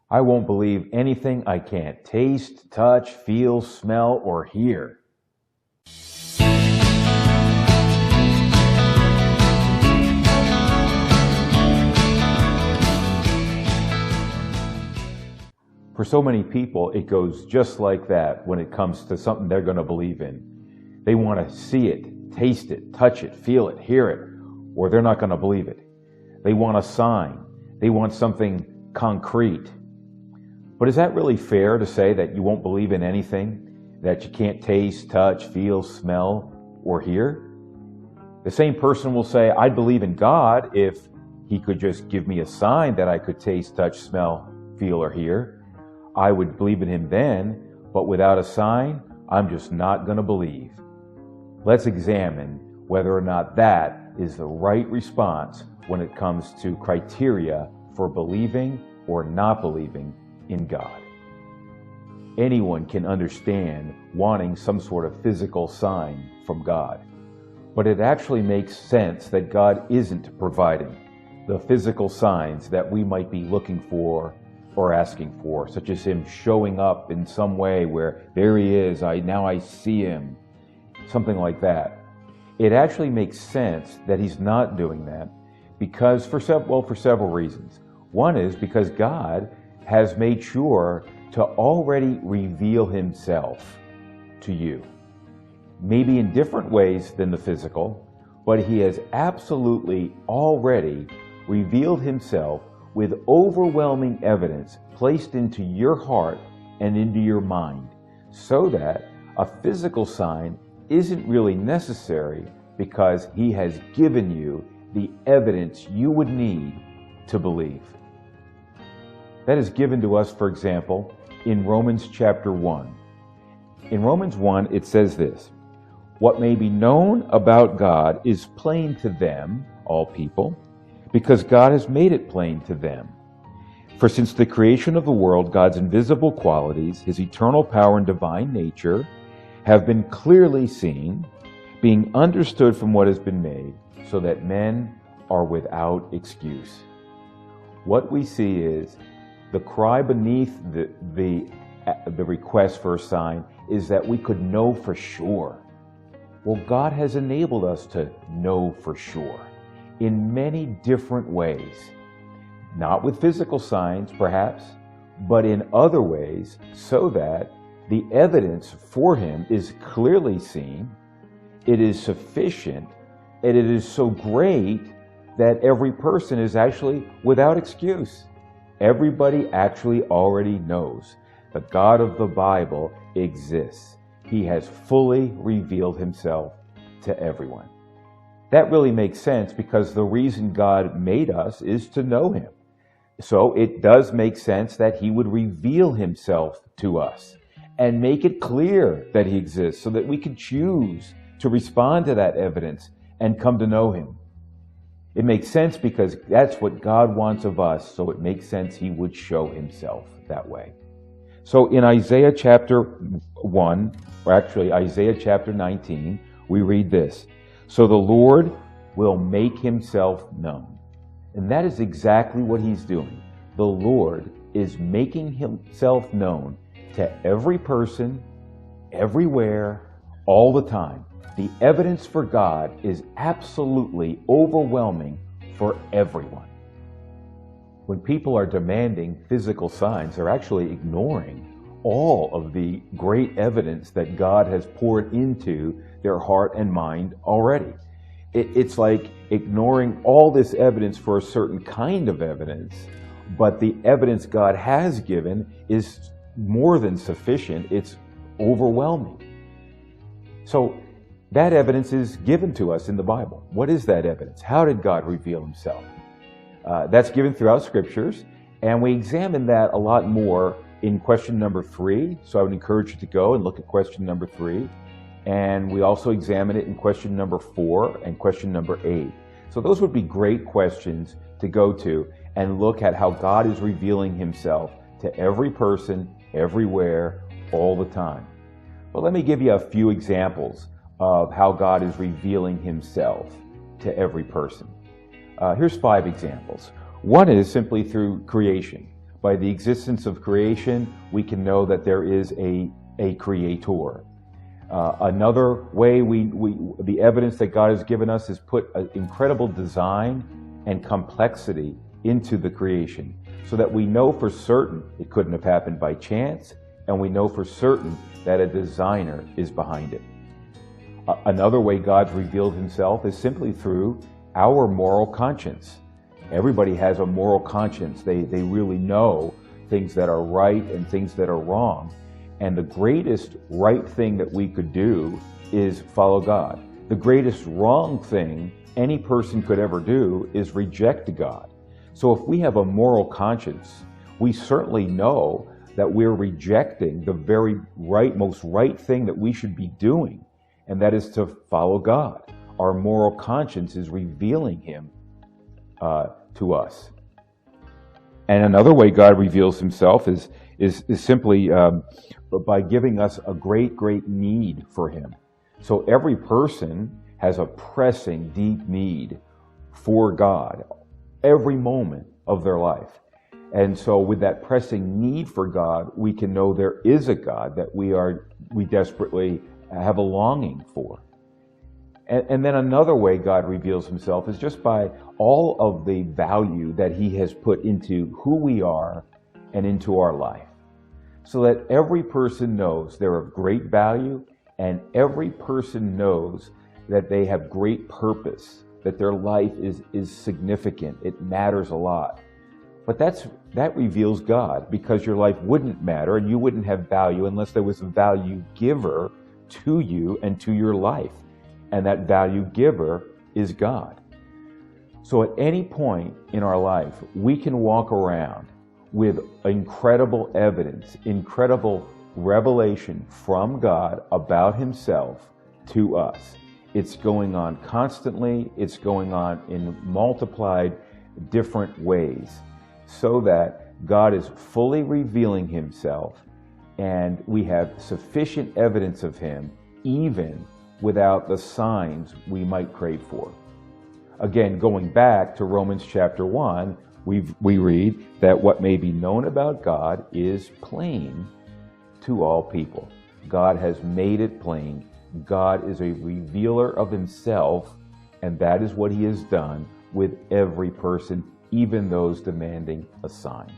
I won't believe anything I can't taste, touch, feel, smell, or hear. For so many people, it goes just like that when it comes to something they're going to believe in. They want to see it, taste it, touch it, feel it, hear it, or they're not going to believe it. They want a sign. They want something concrete. But is that really fair to say that you won't believe in anything that you can't taste, touch, feel, smell, or hear? The same person will say, I'd believe in God if He could just give me a sign that I could taste, touch, smell, feel, or hear. I would believe in Him then, but without a sign, I'm just not going to believe. Let's examine whether or not that is the right response when it comes to criteria for believing or not believing in God. Anyone can understand wanting some sort of physical sign from God, but it actually makes sense that God isn't providing the physical signs that we might be looking for or asking for, such as Him showing up in some way where there He is, now I see Him, something like that. It actually makes sense that He's not doing that because for several reasons. One is because God has made sure to already reveal Himself to you. Maybe in different ways than the physical, but He has absolutely already revealed Himself with overwhelming evidence placed into your heart and into your mind, so that a physical sign isn't really necessary because He has given you the evidence you would need to believe. That is given to us, for example, in Romans chapter 1. In Romans 1, it says this, "What may be known about God is plain to them," all people, "because God has made it plain to them. For since the creation of the world, God's invisible qualities, His eternal power and divine nature, have been clearly seen, being understood from what has been made, so that men are without excuse." What we see is the cry beneath the request for a sign is that we could know for sure. Well, God has enabled us to know for sure in many different ways. Not with physical signs, perhaps, but in other ways, so that the evidence for Him is clearly seen, it is sufficient, and it is so great that every person is actually without excuse. Everybody actually already knows the God of the Bible exists. He has fully revealed Himself to everyone. That really makes sense because the reason God made us is to know Him. So it does make sense that He would reveal Himself to us and make it clear that He exists so that we can choose to respond to that evidence and come to know Him. It makes sense because that's what God wants of us, so it makes sense He would show Himself that way. So in Isaiah chapter 1, or actually Isaiah chapter 19, we read this, "So the Lord will make Himself known." And that is exactly what He's doing. The Lord is making Himself known to every person, everywhere, all the time. The evidence for God is absolutely overwhelming for everyone. When people are demanding physical signs, they're actually ignoring all of the great evidence that God has poured into their heart and mind already. It's like ignoring all this evidence for a certain kind of evidence, but the evidence God has given is more than sufficient. It's overwhelming. So that evidence is given to us in the Bible. What is that evidence? How did God reveal Himself? That's given throughout Scriptures, and we examine that a lot more in question number 3. So I would encourage you to go and look at question number 3. And we also examine it in question number 4 and question number 8. So those would be great questions to go to and look at how God is revealing Himself to every person, everywhere, all the time. But let me give you a few examples of how God is revealing Himself to every person. Here's 5 examples. One is simply through creation. By the existence of creation, we can know that there is a creator. Another way the evidence that God has given us is put an incredible design and complexity into the creation, so that we know for certain it couldn't have happened by chance, and we know for certain that a designer is behind it. Another way God's revealed himself is simply through our moral conscience. Everybody has a moral conscience. They really know things that are right and things that are wrong. And the greatest right thing that we could do is follow God. The greatest wrong thing any person could ever do is reject God. So if we have a moral conscience, we certainly know that we're rejecting the very most right thing that we should be doing, and that is to follow God. Our moral conscience is revealing him to us. And another way God reveals himself is simply by giving us a great need for him. So every person has a pressing, deep need for God every moment of their life. And so with that pressing need for God, we can know there is a God that we desperately have a longing for. And then another way God reveals himself is just by all of the value that he has put into who we are and into our life. So that every person knows they're of great value, and every person knows that they have great purpose, that their life is significant, it matters a lot. But that reveals God, because your life wouldn't matter and you wouldn't have value unless there was a value giver to you and to your life. And that value giver is God. So at any point in our life, we can walk around with incredible evidence, incredible revelation from God about himself to us. It's going on constantly. It's going on in multiplied different ways, so that God is fully revealing himself, and we have sufficient evidence of him, even without the signs we might crave for. Again, going back to Romans chapter 1, we read that what may be known about God is plain to all people. God has made it plain. God is a revealer of himself, and that is what he has done with every person, even those demanding a sign.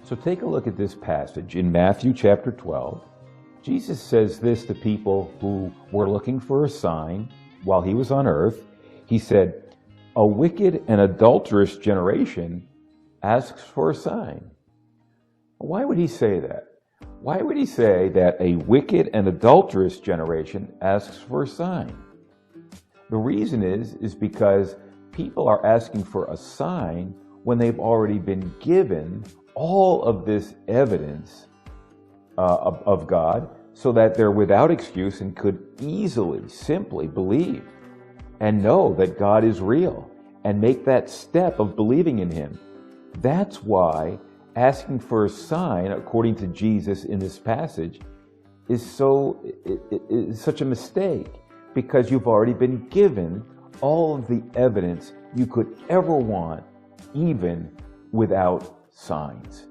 So take a look at this passage in Matthew chapter 12. Jesus says this to people who were looking for a sign while he was on earth. He said, "A wicked and adulterous generation asks for a sign." Why would he say that? Why would he say that a wicked and adulterous generation asks for a sign? The reason is because people are asking for a sign when they've already been given all of this evidence of God, so that they're without excuse and could easily, simply believe and know that God is real and make that step of believing in him. That's why asking for a sign, according to Jesus in this passage, is such a mistake, because you've already been given all of the evidence you could ever want, even without signs.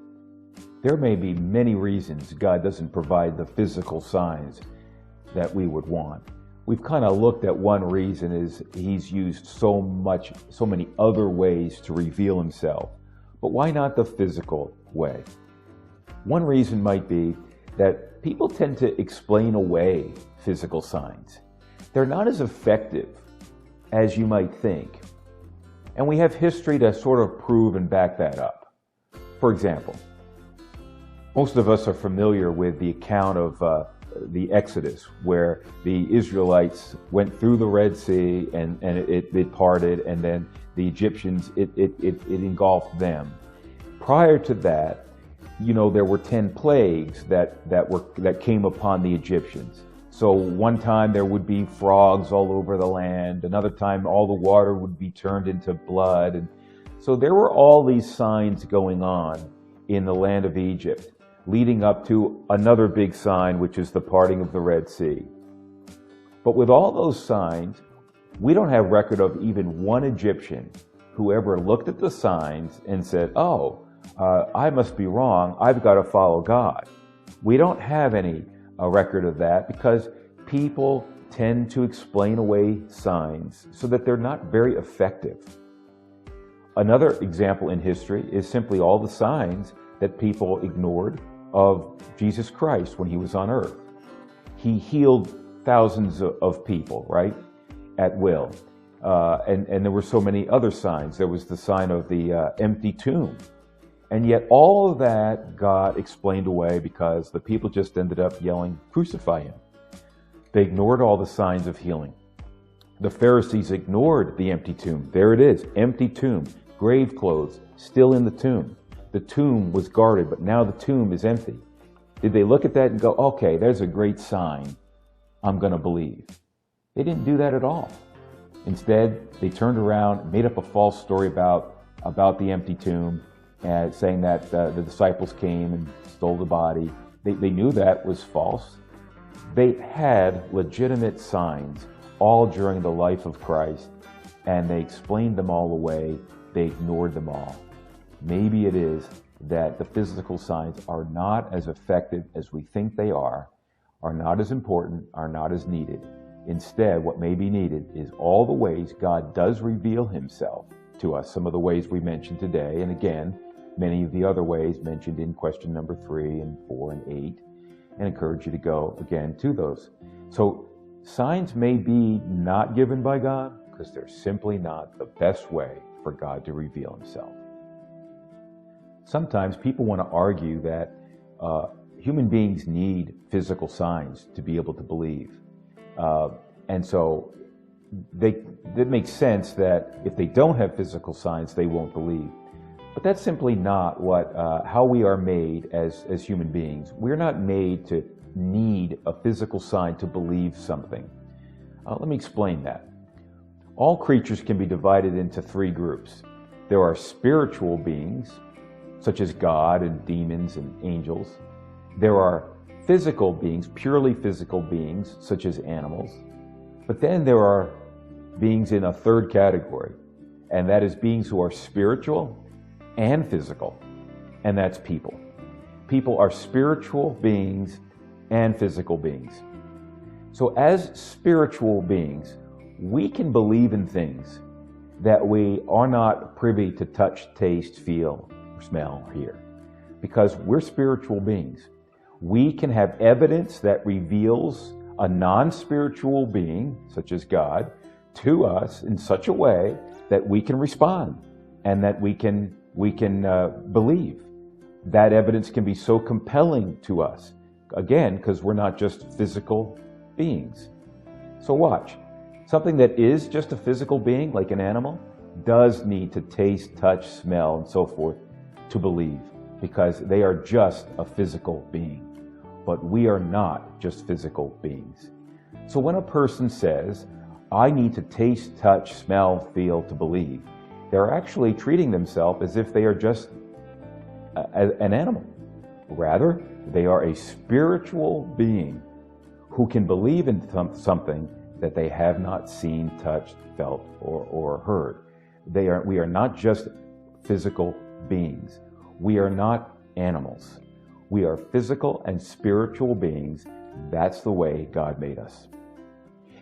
There may be many reasons God doesn't provide the physical signs that we would want. We've kind of looked at one reason is he's used so many other ways to reveal himself. But why not the physical way? One reason might be that people tend to explain away physical signs. They're not as effective as you might think. And we have history to sort of prove and back that up. For example, most of us are familiar with the account of the Exodus, where the Israelites went through the Red Sea and it parted, and then the Egyptians, it engulfed them. Prior to that, there were 10 plagues that came upon the Egyptians. So one time there would be frogs all over the land. Another time all the water would be turned into blood. And so there were all these signs going on in the land of Egypt, leading up to another big sign, which is the parting of the Red Sea. But with all those signs, we don't have record of even one Egyptian who ever looked at the signs and said, "Oh, I must be wrong. I've got to follow God. We don't have any record of that because people tend to explain away signs so that they're not very effective. Another example in history is simply all the signs that people ignored of Jesus Christ when he was on earth. He healed thousands of people, right, at will. And there were so many other signs. There was the sign of the empty tomb. And yet all of that got explained away because the people just ended up yelling, "Crucify him." They ignored all the signs of healing. The Pharisees ignored the empty tomb. There it is, empty tomb, grave clothes still in the tomb. The tomb was guarded, but now the tomb is empty. Did they look at that and go, okay, there's a great sign, I'm going to believe? They didn't do that at all. Instead, they turned around, made up a false story about the empty tomb, saying that the disciples came and stole the body. They knew that was false. They had legitimate signs all during the life of Christ, and they explained them all away. They ignored them all. Maybe it is that the physical signs are not as effective as we think they are not as important, are not as needed. Instead, what may be needed is all the ways God does reveal himself to us, some of the ways we mentioned today, and again, many of the other ways mentioned in question number 3 and 4 and 8, and encourage you to go again to those. So signs may be not given by God because they're simply not the best way for God to reveal himself. Sometimes people want to argue that human beings need physical signs to be able to believe. And so it makes sense that if they don't have physical signs, they won't believe. But that's simply not how we are made as human beings. We're not made to need a physical sign to believe something. Let me explain that. All creatures can be divided into 3 groups. There are spiritual beings, such as God and demons and angels. There are physical beings, purely physical beings, such as animals. But then there are beings in a 3rd category, and that is beings who are spiritual and physical, and that's people. People are spiritual beings and physical beings. So as spiritual beings, we can believe in things that we are not privy to touch, taste, feel, or smell, or hear, because we're spiritual beings. We can have evidence that reveals a non-spiritual being, such as God, to us in such a way that we can respond and that we can believe. That evidence can be so compelling to us, again, because we're not just physical beings. So watch. Something that is just a physical being, like an animal, does need to taste, touch, smell, and so forth to believe, because they are just a physical being. But we are not just physical beings. So when a person says, I need to taste, touch, smell, feel to believe, they're actually treating themselves as if they are just an animal. Rather, they are a spiritual being who can believe in something that they have not seen, touched, felt, or heard. We are not just physical beings. We are not animals. We are physical and spiritual beings. That's the way God made us.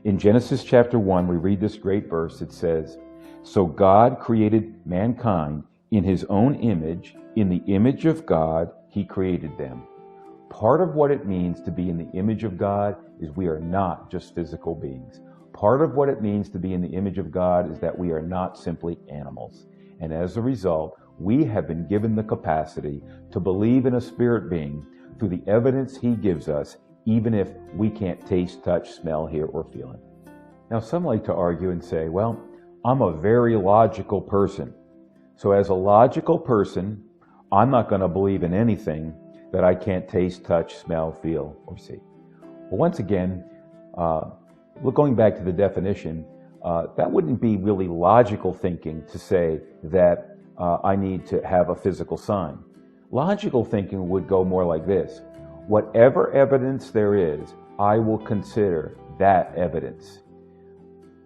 In Genesis chapter 1, we read this great verse. It says, "So God created mankind in his own image. In the image of God, he created them." Part of what it means to be in the image of God is we are not just physical beings. Part of what it means to be in the image of God is that we are not simply animals. And as a result, we have been given the capacity to believe in a spirit being through the evidence he gives us, even if we can't taste, touch, smell, hear, or feel it. Now, some like to argue and say, well, I'm a very logical person. So as a logical person, I'm not going to believe in anything that I can't taste, touch, smell, feel, or see. Well, once again, going back to the definition, that wouldn't be really logical thinking to say that I need to have a physical sign. Logical thinking would go more like this. Whatever evidence there is, I will consider that evidence.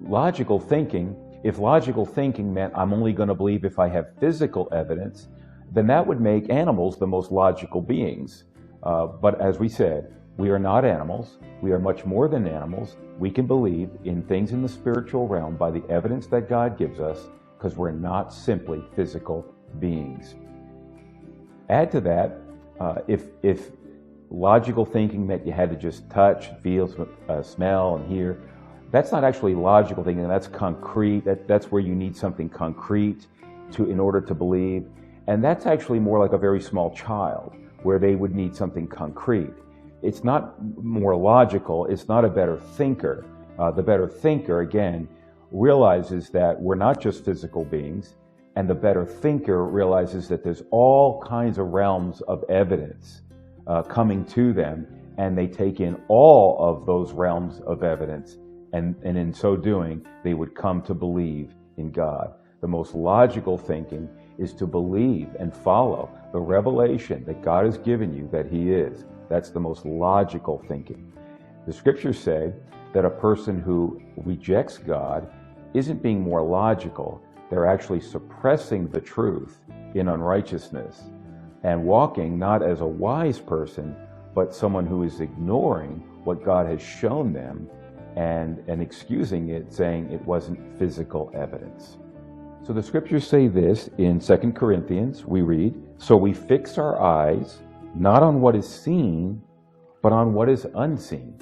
If logical thinking meant I'm only going to believe if I have physical evidence, then that would make animals the most logical beings. But as we said, we are not animals. We are much more than animals. We can believe in things in the spiritual realm by the evidence that God gives us, because we're not simply physical beings. Add to that, if logical thinking meant you had to just touch, feel, smell, and hear, that's not actually logical thinking. That's concrete. That's where you need something concrete in order to believe. And that's actually more like a very small child, where they would need something concrete. It's not more logical. It's not a better thinker. The better thinker, again, realizes that we're not just physical beings, and the better thinker realizes that there's all kinds of realms of evidence coming to them, and they take in all of those realms of evidence, and in so doing, they would come to believe in God. The most logical thinking is to believe and follow the revelation that God has given you that He is. That's the most logical thinking. The scriptures say that a person who rejects God isn't being more logical. They're actually suppressing the truth in unrighteousness and walking not as a wise person, but someone who is ignoring what God has shown them and excusing it, saying it wasn't physical evidence. So the scriptures say this in 2 Corinthians, we read, "So we fix our eyes not on what is seen, but on what is unseen."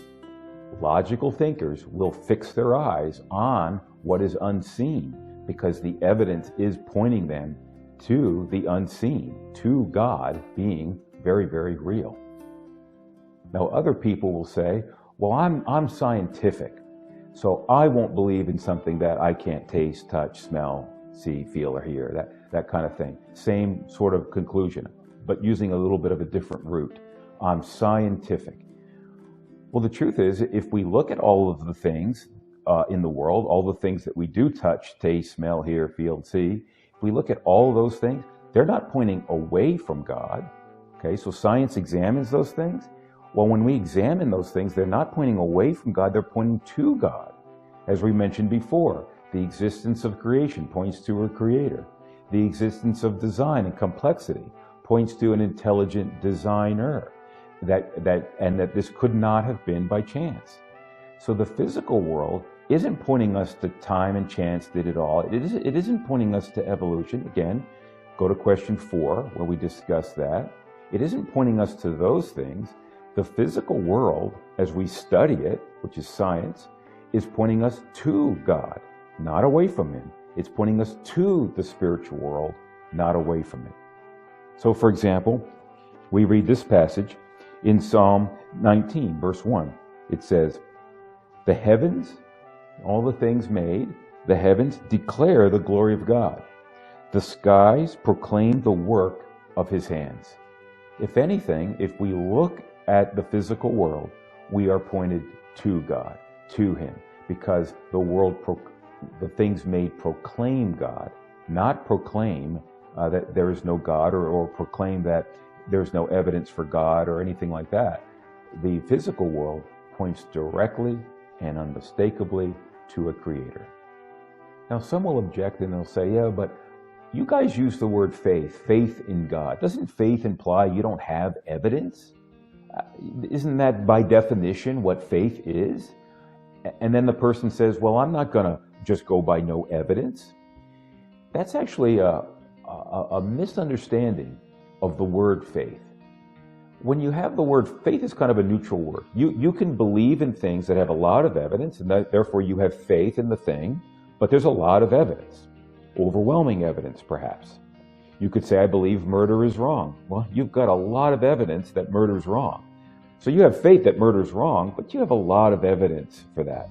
Logical thinkers will fix their eyes on what is unseen, because the evidence is pointing them to the unseen, to God being very, very real. Now, other people will say, well, I'm scientific, so I won't believe in something that I can't taste, touch, smell, see, feel, or hear, that kind of thing. Same sort of conclusion, but using a little bit of a different route. I'm scientific. Well, the truth is, if we look at all of the things in the world, all the things that we do touch, taste, smell, hear, feel, and see, if we look at all of those things, they're not pointing away from God. Okay, so science examines those things. Well, when we examine those things, they're not pointing away from God, they're pointing to God. As we mentioned before, the existence of creation points to a creator. The existence of design and complexity points to an intelligent designer, that this could not have been by chance. So the physical world isn't pointing us to time and chance did it all. It isn't pointing us to evolution. Again, go to question 4 where we discuss that. It isn't pointing us to those things. The physical world, as we study it, which is science, is pointing us to God, not away from Him. It's pointing us to the spiritual world, not away from it. So, for example, we read this passage in Psalm 19, verse 1. It says, "The heavens, all the things made, the heavens declare the glory of God. The skies proclaim the work of His hands." If anything, if we look at the physical world, we are pointed to God, to Him, because the things made proclaim God, not proclaim that there is no God or proclaim that there's no evidence for God or anything like that. The physical world points directly and unmistakably to a creator. Now, some will object and they'll say, yeah, but you guys use the word faith in God. Doesn't faith imply you don't have evidence? Isn't that by definition what faith is? And then the person says, well, I'm not going to just go by no evidence. That's actually a misunderstanding of the word faith. When you have the word faith, is kind of a neutral word. You can believe in things that have a lot of evidence, and therefore you have faith in the thing, but there's a lot of evidence. Overwhelming evidence, perhaps. You could say, I believe murder is wrong. Well, you've got a lot of evidence that murder is wrong. So you have faith that murder is wrong, but you have a lot of evidence for that.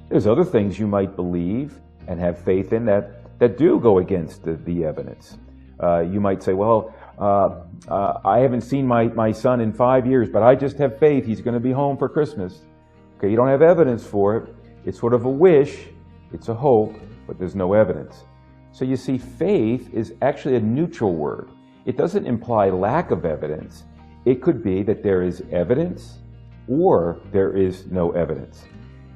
There's other things you might believe and have faith in that do go against the evidence. You might say, well, I haven't seen my son in 5 years, but I just have faith he's going to be home for Christmas. Okay, you don't have evidence for it. It's sort of a wish, it's a hope, but there's no evidence. So you see, faith is actually a neutral word. It doesn't imply lack of evidence. It could be that there is evidence or there is no evidence.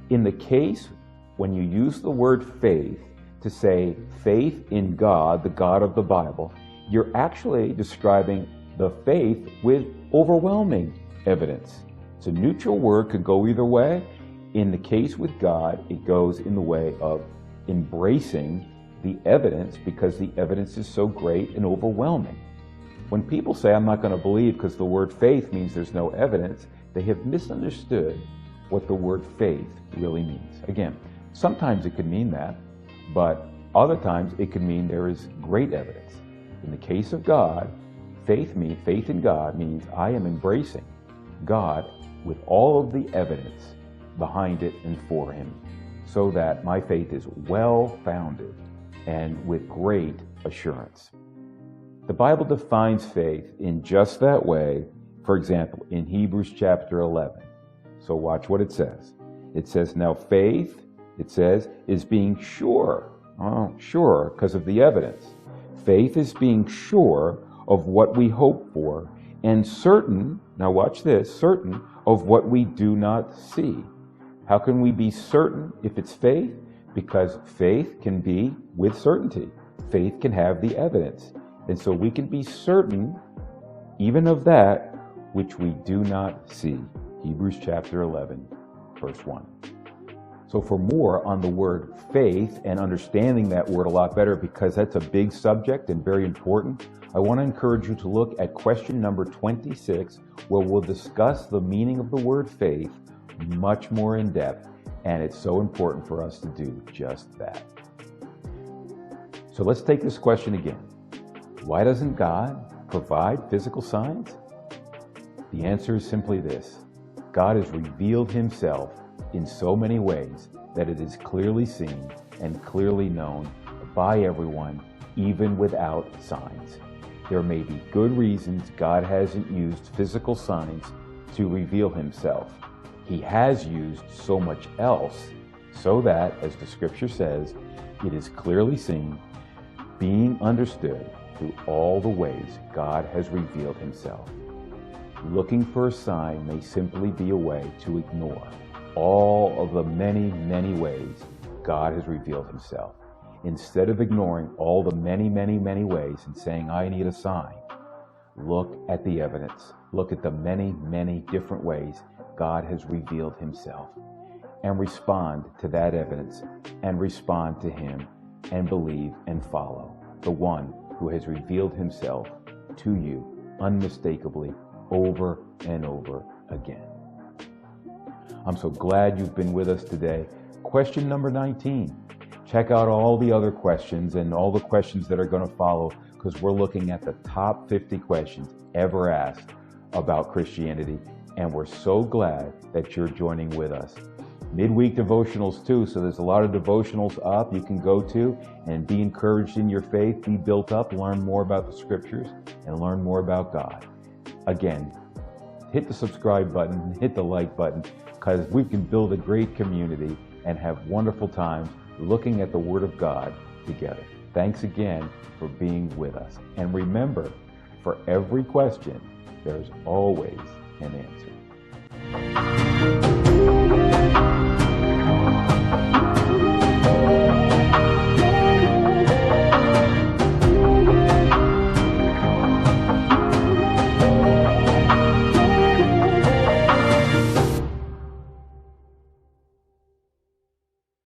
In the case when you use the word faith to say faith in God, the God of the Bible, you're actually describing the faith with overwhelming evidence. It's a neutral word, could go either way. In the case with God, it goes in the way of embracing the evidence because the evidence is so great and overwhelming. When people say, I'm not going to believe because the word faith means there's no evidence, they have misunderstood what the word faith really means. Again, sometimes it could mean that, but other times it could mean there is great evidence. In the case of God, faith in God means I am embracing God with all of the evidence behind it and for Him, so that my faith is well-founded and with great assurance. The Bible defines faith in just that way, for example, in Hebrews chapter 11. So watch what it says. It says, now faith, it says, is being sure. Oh, sure, because of the evidence. Faith is being sure of what we hope for, and certain, now watch this, certain of what we do not see. How can we be certain if it's faith? Because faith can be with certainty. Faith can have the evidence. And so we can be certain even of that which we do not see. Hebrews chapter 11, verse 1. So for more on the word faith and understanding that word a lot better, because that's a big subject and very important, I want to encourage you to look at question number 26, where we'll discuss the meaning of the word faith much more in depth, and it's so important for us to do just that. So let's take this question again. Why doesn't God provide physical signs? The answer is simply this. God has revealed Himself in so many ways that it is clearly seen and clearly known by everyone, even without signs. There may be good reasons God hasn't used physical signs to reveal Himself. He has used so much else so that, as the scripture says, it is clearly seen, being understood through all the ways God has revealed Himself. Looking for a sign may simply be a way to ignore all of the many, many ways God has revealed Himself. Instead of ignoring all the many, many, many ways and saying, I need a sign, look at the evidence. Look at the many, many different ways God has revealed Himself, and respond to that evidence and respond to Him and believe and follow the one who has revealed Himself to you unmistakably over and over again. I'm so glad you've been with us today. Question number 19. Check out all the other questions and all the questions that are going to follow, because we're looking at the top 50 questions ever asked about Christianity, and we're so glad that you're joining with us. Midweek devotionals too, so there's a lot of devotionals up you can go to and be encouraged in your faith, be built up, learn more about the scriptures, and learn more about God. Again, hit the subscribe button, hit the like button, because we can build a great community and have wonderful times looking at the Word of God together. Thanks again for being with us. And remember, for every question, there's always an answer.